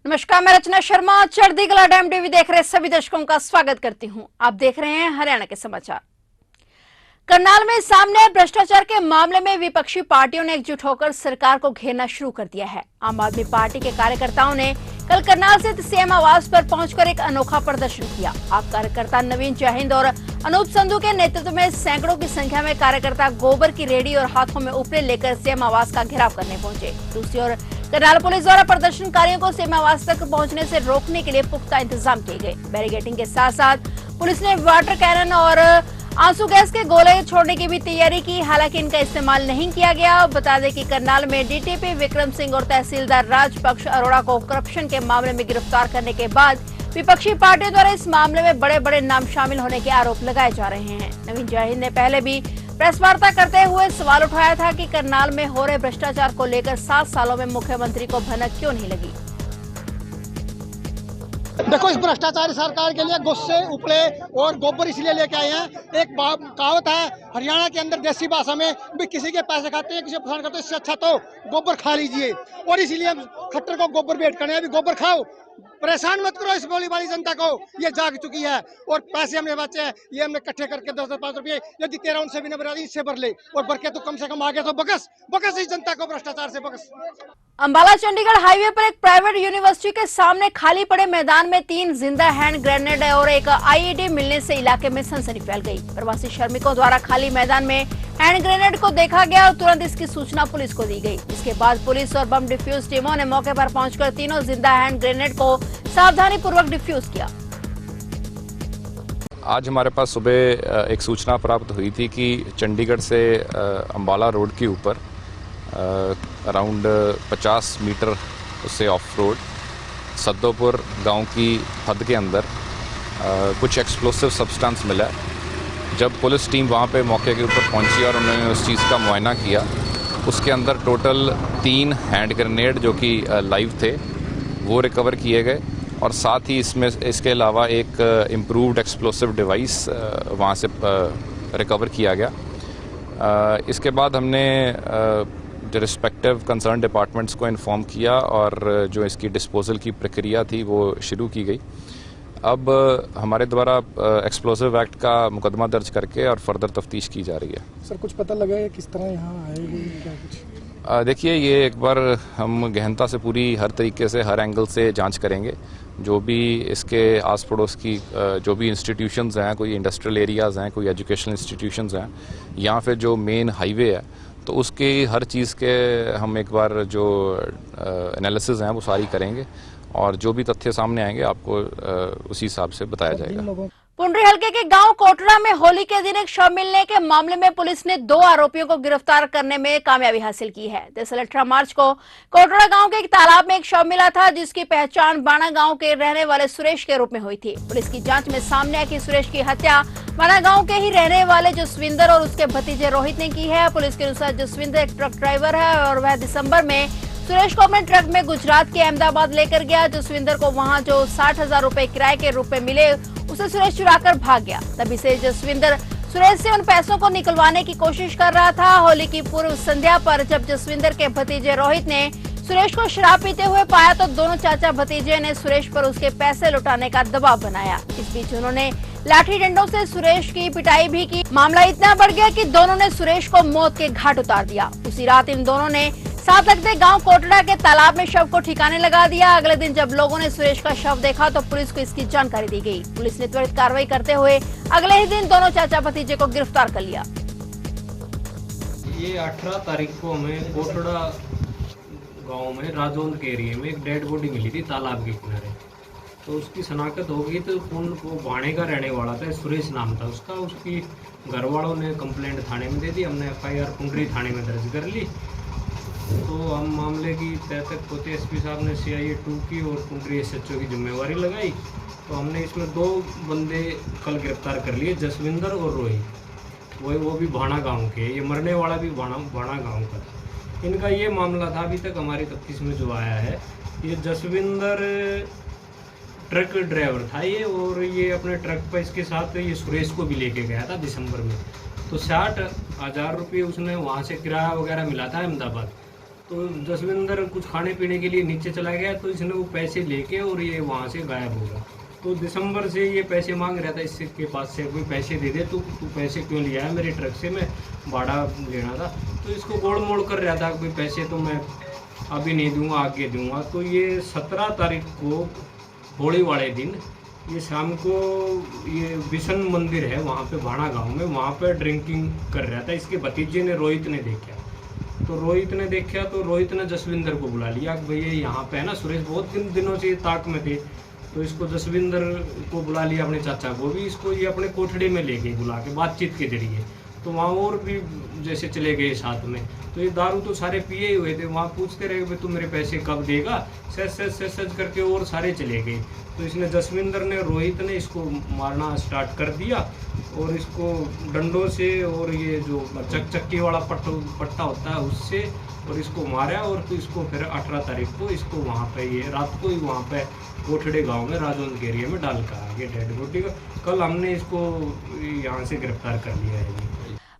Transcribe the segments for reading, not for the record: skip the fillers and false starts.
नमस्कार, मैं रचना शर्मा चढ़ती कला डैम टीवी देख रहे सभी दर्शकों का स्वागत करती हूं। आप देख रहे हैं हरियाणा के समाचार। करनाल में सामने आए भ्रष्टाचार के मामले में विपक्षी पार्टियों ने एकजुट होकर सरकार को घेरना शुरू कर दिया है। आम आदमी पार्टी के कार्यकर्ताओं ने कल करनाल स्थित सीएम आवास पर पहुंचकर एक अनोखा प्रदर्शन किया। आप कार्यकर्ता नवीन जयहिंद और अनूप संधू के नेतृत्व में सैकड़ों की संख्या में कार्यकर्ता गोबर की रेडी और हाथों में उपले लेकर सीएम आवास का घेराव करने पहुंचे। दूसरी ओर करनाल पुलिस द्वारा प्रदर्शनकारियों को सीएम आवास तक पहुंचने से रोकने के लिए पुख्ता इंतजाम किए गए। बैरिकेडिंग के साथ साथ पुलिस ने वाटर कैनन और आंसू गैस के गोले छोड़ने की भी तैयारी की। हालांकि इनका इस्तेमाल नहीं किया गया। बता दें कि करनाल में डीटीपी विक्रम सिंह और तहसीलदार राजपक्ष अरोड़ा को करप्शन के मामले में गिरफ्तार करने के बाद विपक्षी पार्टियों द्वारा इस मामले में बड़े बड़े नाम शामिल होने के आरोप लगाए जा रहे हैं। नवीन जयहिंद ने पहले भी प्रेस वार्ता करते हुए सवाल उठाया था कि करनाल में हो रहे भ्रष्टाचार को लेकर 7 सालों में मुख्यमंत्री को भनक क्यों नहीं लगी। देखो, इस भ्रष्टाचारी सरकार के लिए गुस्से, उपले और गोबर इसलिए लेके आए हैं। एक कहावत है हरियाणा के अंदर देसी भाषा में भी, किसी के पैसे खाते हैं, किसी को पसंद करते हैं, इससे अच्छा तो गोबर खा लीजिए। और इसीलिए हम खट्टर को गोबर भेंट करें। अभी गोबर खाओ, परेशान मत करो इस बोली वाली जनता को। ये जाग चुकी है और पैसे हमने बचे हैं, ये हमने इकट्ठे करके 10-5 रुपये यदि तेरा उनसे भी न बना दी, इससे भर ले और भर के तो कम से कम आगे तो बकस इस जनता को भ्रष्टाचार से बकस। अंबाला चंडीगढ़ हाईवे पर एक प्राइवेट यूनिवर्सिटी के सामने खाली पड़े मैदान में 3 जिंदा हैंड ग्रेनेड और एक आईईडी मिलने से इलाके में सनसनी फैल गई। प्रवासी श्रमिकों द्वारा खाली मैदान में हैंड ग्रेनेड को देखा गया और तुरंत इसकी सूचना पुलिस को दी गई। इसके बाद पुलिस और बम डिफ्यूज टीमों ने मौके पर पहुंचकर तीनों जिंदा हैंड ग्रेनेड को सावधानी पूर्वक डिफ्यूज किया। आज हमारे पास सुबह एक सूचना प्राप्त हुई थी कि चंडीगढ़ से अंबाला रोड के ऊपर अराउंड 50 मीटर उससे ऑफ रोड सद्दोपुर गांव की हद के अंदर कुछ एक्सप्लोसिव सब्सटेंस मिला। जब पुलिस टीम वहां पे मौके के ऊपर पहुंची और उन्होंने उस चीज़ का मुआयना किया, उसके अंदर टोटल 3 हैंड ग्रेनेड जो कि लाइव थे वो रिकवर किए गए और साथ ही इसके अलावा एक इम्प्रूव्ड एक्सप्लोसिव डिवाइस वहाँ से रिकवर किया गया। इसके बाद हमने जो रिस्पेक्टिव कंसर्न डिपार्टमेंट्स को इन्फॉर्म किया और जो इसकी डिस्पोजल की प्रक्रिया थी वो शुरू की गई। अब हमारे द्वारा एक्सप्लोसिव एक्ट का मुकदमा दर्ज करके और फर्दर तफ्तीश की जा रही है। सर, कुछ पता लगा है किस तरह यहाँ आए क्या कुछ? देखिए, ये एक बार हम गहनता से पूरी हर तरीके से हर एंगल से जांच करेंगे। जो भी इसके आस पड़ोस की जो भी इंस्टीट्यूशंस हैं, कोई इंडस्ट्रियल एरियाज़ हैं, कोई एजुकेशनल इंस्टीट्यूशंस हैं, या फिर जो मेन हाईवे है, तो उसकी हर चीज़ के हम एक बार जो एनालिसिस हैं वो सारी करेंगे और जो भी तथ्य सामने आएंगे आपको उसी हिसाब से बताया जाएगा। पुंडरी हल्के के गांव कोटड़ा में होली के दिन एक शव मिलने के मामले में पुलिस ने 2 आरोपियों को गिरफ्तार करने में कामयाबी हासिल की है। दरअसल 18 मार्च को कोटड़ा गांव के एक तालाब में एक शव मिला था, जिसकी पहचान बाणा गांव के रहने वाले सुरेश के रूप में हुई थी। पुलिस की जांच में सामने आया कि सुरेश की हत्या बाणा गांव के ही रहने वाले जसविंदर और उसके भतीजे रोहित ने की है। पुलिस के अनुसार जसविंदर एक ट्रक ड्राइवर है और वह दिसंबर में सुरेश को अपने ट्रक में गुजरात के अहमदाबाद लेकर गया। जसविंदर को वहां जो 60,000 रुपए किराए के रूप में मिले, उसे सुरेश चुराकर भाग गया। तभी से जसविंदर सुरेश से उन पैसों को निकलवाने की कोशिश कर रहा था। होली की पूर्व संध्या पर जब जसविंदर के भतीजे रोहित ने सुरेश को शराब पीते हुए पाया तो दोनों चाचा भतीजे ने सुरेश पर उसके पैसे लौटाने का दबाव बनाया। इस बीच उन्होंने लाठी डंडों से सुरेश की पिटाई भी की। मामला इतना बढ़ गया कि दोनों ने सुरेश को मौत के घाट उतार दिया। उसी रात इन दोनों ने साथ लगते गांव कोटड़ा के तालाब में शव को ठिकाने लगा दिया। अगले दिन जब लोगों ने सुरेश का शव देखा तो पुलिस को इसकी जानकारी दी गई। पुलिस ने त्वरित कार्रवाई करते हुए अगले ही दिन दोनों चाचा भतीजे को गिरफ्तार कर लिया। ये 18 तारीख को हमें कोटड़ा गांव में राजौंद के एरिया में एक डेड बॉडी मिली थी तालाब के किनारे। तो उसकी शनाख्त हो गई। तो वो बाणे का रहने वाला था, सुरेश नाम था उसका। उसकी घर वालों ने कंप्लेंट थाने में दे दी। हमने FIR पुंडरी थाने में दर्ज कर ली। तो हम मामले की तह तक पहुँचे। SP साहब ने CIA 2 की और पुंडरी SHO की जिम्मेवारी लगाई। तो हमने इसमें 2 बंदे कल गिरफ्तार कर लिए, जसविंदर और रोहित। वो भी भाणा गांव के। ये मरने वाला भी भाणा गांव का था। इनका ये मामला था अभी तक हमारी तफ्तीश में जो आया है। ये जसविंदर ट्रक ड्राइवर था ये, और ये अपने ट्रक पर इसके साथ ये सुरेश को भी लेके गया था दिसंबर में। तो 60,000 रुपये उसने वहाँ से किराया वगैरह मिला था अहमदाबाद। तो जसविंदर कुछ खाने पीने के लिए नीचे चला गया, तो इसने वो पैसे लेके और ये वहाँ से गायब हो गया। तो दिसंबर से ये पैसे मांग रहा था इसके के पास से, कोई पैसे दे दे, तू पैसे क्यों लिया है मेरी ट्रक से, मैं भाड़ा लेना था। तो इसको गोड़ मोड़ कर रहा था, कोई पैसे तो मैं अभी नहीं दूंगा, आगे दूंगा। तो ये 17 तारीख को होली वाले दिन ये शाम को ये विष्णु मंदिर है वहाँ पे भाड़ा गांव में, वहाँ पे ड्रिंकिंग कर रहा था। इसके भतीजे ने रोहित ने देखा, तो रोहित ने जसविंदर को बुला लिया कि भैया यहाँ पे है ना सुरेश बहुत दिनों से ताक में थे। तो इसको जसविंदर को बुला लिया, अपने चाचा को भी, इसको ये अपने कोठड़ी में ले गए बुला के बातचीत के जरिए। तो वहाँ और भी जैसे चले गए साथ में, तो ये दारू तो सारे पिए हुए थे। वहाँ पूछते रहे भाई तू मेरे पैसे कब देगा, सच करके और सारे चले गए। तो इसने जसविंदर ने रोहित ने इसको मारना स्टार्ट कर दिया और इसको डंडों से और ये जो चक्की वाला पट्टा होता है उससे और इसको मारा। और तो इसको फिर 18 तारीख को इसको वहाँ पे ये रात को ही वहाँ पे कोठड़े गांव में राजौंद के एरिया में डाल कर आ गया डेड बॉडी का। कल हमने इसको यहाँ से गिरफ्तार कर लिया है।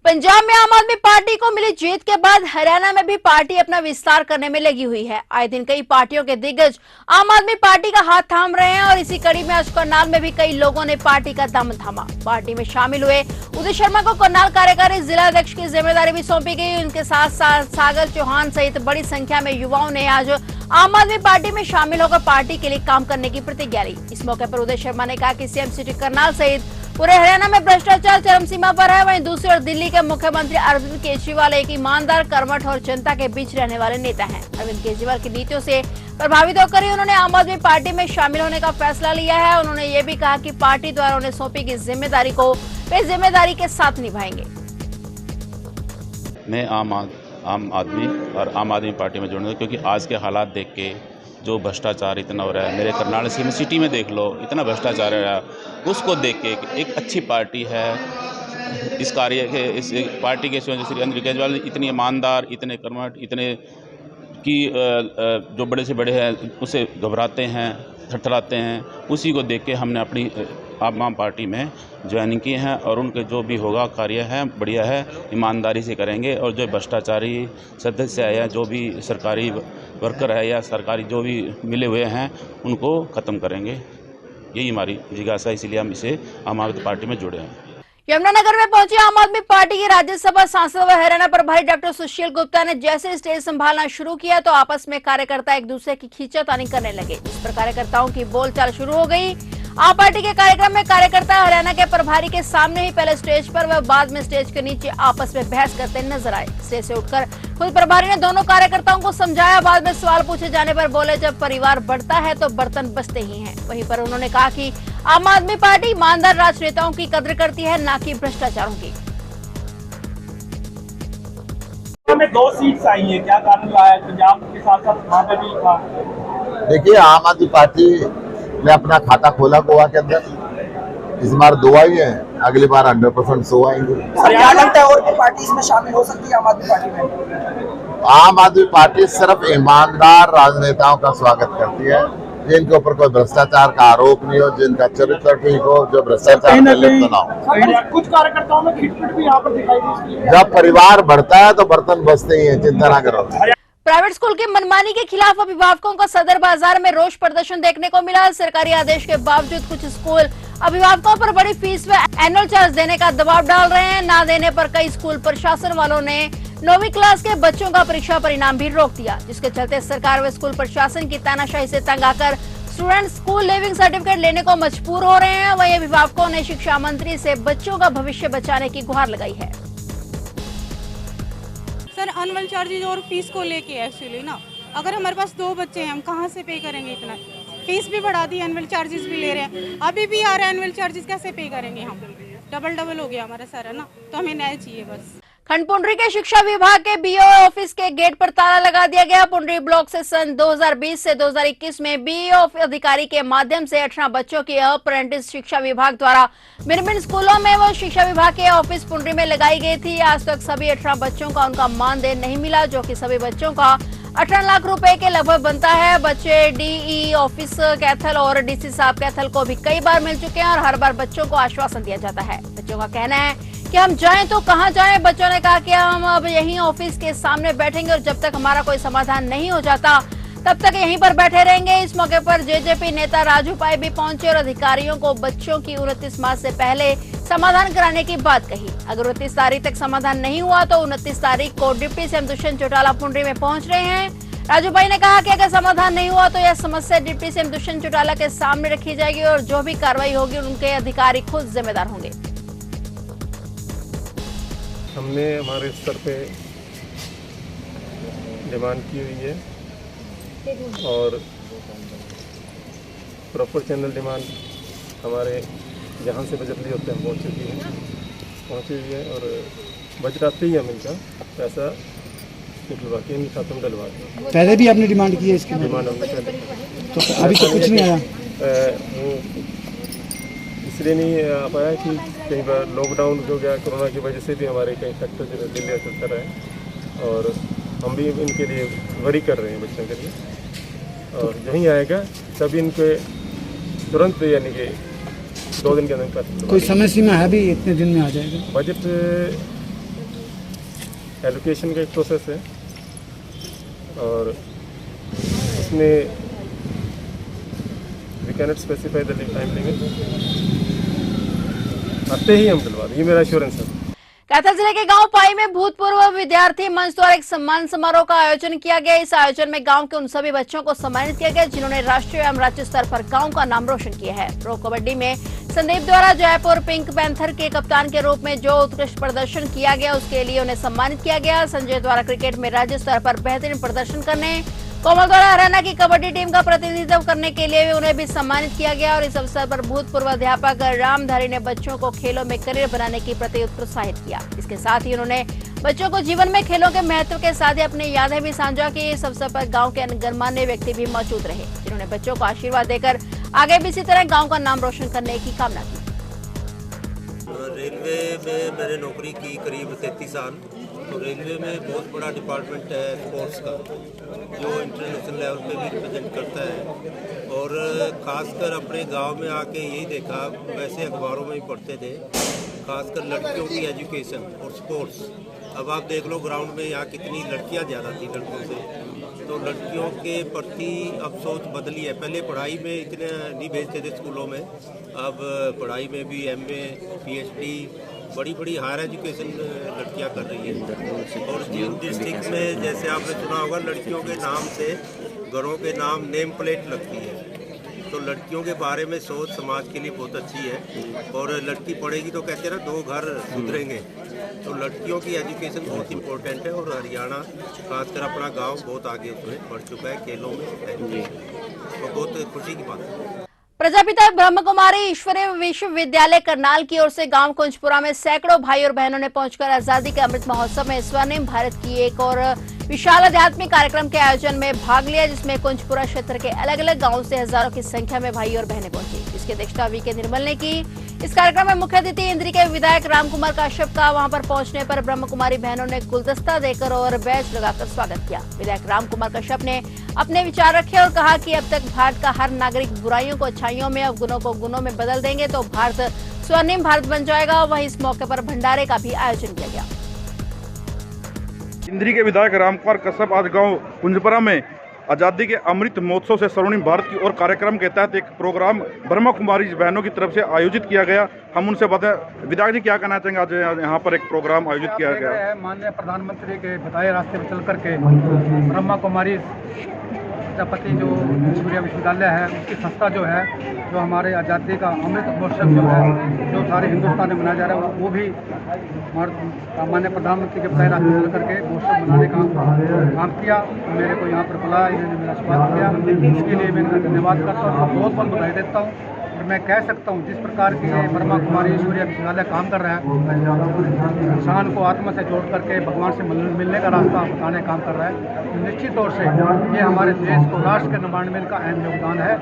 पंजाब में आम आदमी पार्टी को मिली जीत के बाद हरियाणा में भी पार्टी अपना विस्तार करने में लगी हुई है। आए दिन कई पार्टियों के दिग्गज आम आदमी पार्टी का हाथ थाम रहे हैं और इसी कड़ी में आज करनाल में भी कई लोगों ने पार्टी का दामन थामा। पार्टी में शामिल हुए उदय शर्मा को करनाल कार्यकारी जिला अध्यक्ष की जिम्मेदारी भी सौंपी गई। उनके साथ साथ सागर चौहान सहित बड़ी संख्या में युवाओं ने आज आम आदमी पार्टी में शामिल होकर पार्टी के लिए काम करने की प्रतिज्ञा ली। इस मौके पर उदय शर्मा ने कहा कि सीएम सिटी करनाल सहित पूरे हरियाणा में भ्रष्टाचार चरम सीमा पर है। वहीं दूसरी ओर दिल्ली के मुख्यमंत्री अरविंद केजरीवाल एक ईमानदार, कर्मठ और जनता के बीच रहने वाले नेता हैं। अरविंद केजरीवाल की नीतियों से प्रभावित होकर ही उन्होंने आम आदमी पार्टी में शामिल होने का फैसला लिया है। उन्होंने ये भी कहा कि पार्टी द्वारा उन्हें सौंपी गई जिम्मेदारी को वे जिम्मेदारी के साथ निभाएंगे। मैं आम आदमी और आम आदमी पार्टी में जुड़ूंगा, क्योंकि आज के हालात देख के जो भ्रष्टाचार इतना हो रहा है, मेरे करनाल सिटी में देख लो इतना भ्रष्टाचार है, उसको देख के एक अच्छी पार्टी है। इस पार्टी के श्री अरविंद केजरीवाल इतनी ईमानदार, इतने कर्मठ, इतने कि जो बड़े से बड़े हैं उसे घबराते हैं, थरथराते हैं, उसी को देख के हमने अपनी आम पार्टी में ज्वाइनिंग की है। और उनके जो भी होगा कार्य है बढ़िया है, ईमानदारी से करेंगे। और जो भ्रष्टाचारी सदस्य है या जो भी सरकारी वर्कर है या सरकारी जो भी मिले हुए हैं उनको ख़त्म करेंगे। यही हमारी जिज्ञासा, इसीलिए हम इसे आम आदमी पार्टी में जुड़े हैं। यमुनानगर में पहुंचे आम आदमी पार्टी के राज्यसभा सांसद व हरियाणा प्रभारी डॉक्टर सुशील गुप्ता ने जैसे स्टेज संभालना शुरू किया तो आपस में कार्यकर्ता एक दूसरे की खींचातानी करने लगे। इस पर कार्यकर्ताओं की बोलचाल शुरू हो गई। आप पार्टी के कार्यक्रम में कार्यकर्ता हरियाणा के प्रभारी के सामने ही पहले स्टेज पर व बाद में स्टेज के नीचे आपस में बहस करते नजर आए। स्टेज से उठकर खुद प्रभारी ने दोनों कार्यकर्ताओं को समझाया। बाद में सवाल पूछे जाने पर बोले, जब परिवार बढ़ता है तो बर्तन बचते ही हैं। वहीं पर उन्होंने कहा कि आम आदमी पार्टी ईमानदार राजनेताओं की कद्र करती है, न कि भ्रष्टाचारों की। में 2 सीट्स आई है, क्या कारण रहा है? पंजाब के साथ साथ वहाँ पे भी था। देखिए, आम आदमी पार्टी ने अपना खाता खोला गोवा के अंदर। इस बार 2 आई है, अगली बार 100% 100 आएंगे। क्या लगता है और भी पार्टी इसमें शामिल हो सकती है आम आदमी पार्टी में? आम आदमी पार्टी सिर्फ ईमानदार राजनेताओं का स्वागत करती है, जिनके ऊपर कोई भ्रष्टाचार का आरोप नहीं हो, जिनका चरित्र ठीक हो, जो भ्रष्टाचार में लिप्त ना हो। कुछ कार्यकर्ताओं में खिटपिट भी यहाँ पर दिखाई दी। जब परिवार बढ़ता है तो बर्तन बचते ही हैं, चिंता ना करो। प्राइवेट स्कूल की मनमानी के खिलाफ अभिभावकों का सदर बाजार में रोष प्रदर्शन देखने को मिला। सरकारी आदेश के बावजूद कुछ स्कूल अभिभावकों पर बड़ी फीस व एनुअल चार्ज देने का दबाव डाल रहे हैं। ना देने पर कई स्कूल प्रशासन वालों ने 9वीं क्लास के बच्चों का परीक्षा परिणाम भी रोक दिया, जिसके चलते सरकार व स्कूल प्रशासन की तानाशाही से तंग आकर स्टूडेंट स्कूल लिविंग सर्टिफिकेट लेने को मजबूर हो रहे हैं। वहीं अभिभावकों ने शिक्षा मंत्री से बच्चों का भविष्य बचाने की गुहार लगाई है। सर, एनुअल चार्जेज और फीस को लेके एक्चुअली ना, अगर हमारे पास 2 बच्चे हैं, हम कहाँ से पे करेंगे इतना? फीस भी बढ़ा दी, एनुअल चार्जेस भी ले रहे हैं, अभी भी आ रहा है एनुअल चार्जेस, कैसे पे करेंगे हम? डबल हो गया हमारा सर, है ना। तो हमें न्याय चाहिए बस। खंडपुंडरी के शिक्षा विभाग के बीओ ऑफिस के गेट पर ताला लगा दिया गया। पुंडरी ब्लॉक से सन 2020 से 2021 में बीओ अधिकारी के माध्यम से 18 बच्चों की अप्रेंटिस शिक्षा विभाग द्वारा भिन्न स्कूलों में वो शिक्षा विभाग के ऑफिस पुंडरी में लगाई गई थी। आज तक सभी 18 बच्चों का उनका मानदेय नहीं मिला, जो कि सभी बच्चों का 18 लाख रुपए के लगभग बनता है। बच्चे डीई ऑफिस कैथल और डीसी साहब कैथल को भी कई बार मिल चुके हैं और हर बार बच्चों को आश्वासन दिया जाता है। बच्चों का कहना है कि हम जाएं तो कहां जाएं। बच्चों ने कहा कि हम अब यहीं ऑफिस के सामने बैठेंगे और जब तक हमारा कोई समाधान नहीं हो जाता तब तक यहीं पर बैठे रहेंगे। इस मौके पर जेजेपी नेता राजू पाई भी पहुंचे और अधिकारियों को बच्चों की 29 मार्च से पहले समाधान कराने की बात कही। अगर 29 तारीख तक समाधान नहीं हुआ तो 29 तारीख को डिप्टी सीएम दुष्यंत चौटाला पुंडरी में पहुंच रहे हैं। राजू भाई ने कहा कि अगर समाधान नहीं हुआ तो यह समस्या डिप्टी सीएम दुष्यंत चौटाला के सामने रखी जाएगी और जो भी कार्रवाई होगी उनके अधिकारी खुद जिम्मेदार होंगे। हमने हमारे स्तर पे डिमांड की हुई है और प्रॉपर चैनल डिमांड हमारे जहाँ से बजट लिए होते हैं पहुँची हुई है और बजट आते ही हम इनका पैसा निकलवा के इनके खातों में डलवा दें। पहले भी आपने डिमांड की है इसकी? डिमांड हमने पहले तो अभी तो कुछ नहीं आया। वो इसलिए नहीं आ पाया कि कई बार लॉकडाउन हो गया, कोरोना की वजह से भी हमारे कई फैक्टर जो है डिले चलता रहा है और हम भी इनके लिए वरी कर रहे हैं बच्चों के लिए और यहीं आएगा तभी इनके तुरंत यानी कि 2 दिन के अंदर कोई समय सीमा है भी इतने दिन में आ जाएगा? बजट एलोकेशन का एक प्रोसेस है और उसमें we cannot specify the time limit, आते ही हम दिलवा दें, ये मेरा एश्योरेंस है। कैथल जिले के गांव पाई में भूतपूर्व विद्यार्थी मंच द्वारा एक सम्मान समारोह का आयोजन किया गया। इस आयोजन में गांव के उन सभी बच्चों को सम्मानित किया गया जिन्होंने राष्ट्रीय एवं राज्य स्तर पर गांव का नाम रोशन किया है। प्रो कबड्डी में संदीप द्वारा जयपुर पिंक पैंथर के कप्तान के रूप में जो उत्कृष्ट प्रदर्शन किया गया उसके लिए उन्हें सम्मानित किया गया। संजय द्वारा क्रिकेट में राज्य स्तर पर बेहतरीन प्रदर्शन करने, कोमल द्वारा हरियाणा की कबड्डी टीम का प्रतिनिधित्व करने के लिए उन्हें भी सम्मानित किया गया। और इस अवसर पर भूतपूर्व अध्यापक रामधारी ने बच्चों को खेलों में करियर बनाने के प्रति प्रोत्साहित किया। इसके साथ ही उन्होंने बच्चों को जीवन में खेलों के महत्व के साथ ही अपनी यादें भी साझा की। इस अवसर पर गांव के गणमान्य व्यक्ति भी मौजूद रहे जिन्होंने बच्चों को आशीर्वाद देकर आगे भी इसी तरह गाँव का नाम रोशन करने की कामना की। रेलवे में मैंने नौकरी की करीब 33 साल। तो रेलवे में बहुत बड़ा डिपार्टमेंट है स्पोर्ट्स का जो इंटरनेशनल लेवल पे भी रिप्रेजेंट करता है और ख़ासकर अपने गांव में आके यही देखा, वैसे अखबारों में भी पढ़ते थे, खासकर लड़कियों की एजुकेशन और स्पोर्ट्स। अब आप देख लो ग्राउंड में यहाँ कितनी लड़कियाँ ज़्यादा थी लड़कों से, तो लड़कियों के प्रति अब सोच बदली है। पहले पढ़ाई में इतने नहीं भेजते थे स्कूलों में, अब पढ़ाई में भी MA PhD बड़ी बड़ी हायर एजुकेशन लड़कियां कर रही हैं। और जींद डिस्ट्रिक्ट में जैसे आपने सुना होगा लड़कियों के नाम से घरों के नाम नेम प्लेट लगती है, तो लड़कियों के बारे में सोच समाज के लिए बहुत अच्छी है। और लड़की पढ़ेगी तो कहते हैं ना 2 घर सुधरेंगे, तो लड़कियों की एजुकेशन बहुत इंपॉर्टेंट है और हरियाणा खासकर अपना गांव बहुत आगे उसमें बढ़ चुका है खेलों में, तो बहुत खुशी की बात है। प्रजापिता ब्रह्म कुमारी ईश्वरीय विश्वविद्यालय करनाल की ओर से गांव कुंजपुरा में सैकड़ों भाई और बहनों ने पहुंचकर आजादी के अमृत महोत्सव में स्वर्णिम भारत की एक और विशाल आध्यात्मिक कार्यक्रम के आयोजन में भाग लिया जिसमें कुंजपुरा क्षेत्र के अलग अलग गांवों से हजारों की संख्या में भाई और बहनें पहुंची। इसकी अध्यक्षता वीके निर्मल ने की। इस कार्यक्रम में मुख्य अतिथि इंद्री के विधायक रामकुमार कश्यप का वहां पर पहुंचने पर ब्रह्म कुमारी बहनों ने गुलदस्ता देकर और बैच लगाकर स्वागत किया। विधायक रामकुमार कश्यप ने अपने विचार रखे और कहा कि अब तक भारत का हर नागरिक बुराइयों को अच्छाइयों में, अवगुणों को गुणों में बदल देंगे तो भारत स्वर्णिम भारत बन जाएगा। वहीं इस मौके पर भंडारे का भी आयोजन किया गया। इंद्री के विधायक रामकुमार कश्यप आज गांव कुंजपुरा में आज़ादी के अमृत महोत्सव से स्वर्णिम भारत की ओर कार्यक्रम के तहत एक प्रोग्राम ब्रह्म कुमारी बहनों की तरफ से आयोजित किया गया। हम उनसे बताएं, विधायक जी क्या कहना चाहेंगे? आज यहाँ पर एक प्रोग्राम आयोजित किया गया। माननीय प्रधानमंत्री के बताए रास्ते पर चल करके ब्रह्म कुमारी प्रजापति जो ईश्वरीय विश्वविद्यालय है उसकी संस्था जो है, जो हमारे आज़ादी का अमृत महोत्सव जो है जो सारे हिंदुस्तान में मनाया जा रहा है, वो भी माननीय प्रधानमंत्री के बताए रास्ते चल करके महोत्सव मनाने का काम किया। मेरे को यहाँ पर बुलाया, इन्होंने मेरा स्वागत किया, इसके लिए मैं इनका धन्यवाद करता हूँ, बहुत बहुत बधाई देता हूँ। और मैं कह सकता हूँ जिस प्रकार की ब्रह्म कुमारी ईश्वरीय विश्वविद्यालय काम कर रहा है, इंसान को आत्मा से जोड़ करके भगवान से मिलने का रास्ता बताने काम कर रहा है, तो निश्चित तौर से ये हमारे देश को राष्ट्र के निर्माण में इनका अहम योगदान है।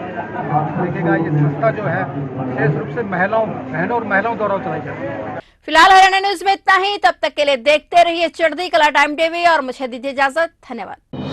देखिएगा ये संस्था जो है विशेष रूप से बहनों और महिलाओं द्वारा चलाई जाती है। फिलहाल हरियाणा न्यूज में इतना ही। तब तक के लिए देखते रहिए चढ़ती कला टाइम टीवी और मुझे दीजिए इजाजत। धन्यवाद।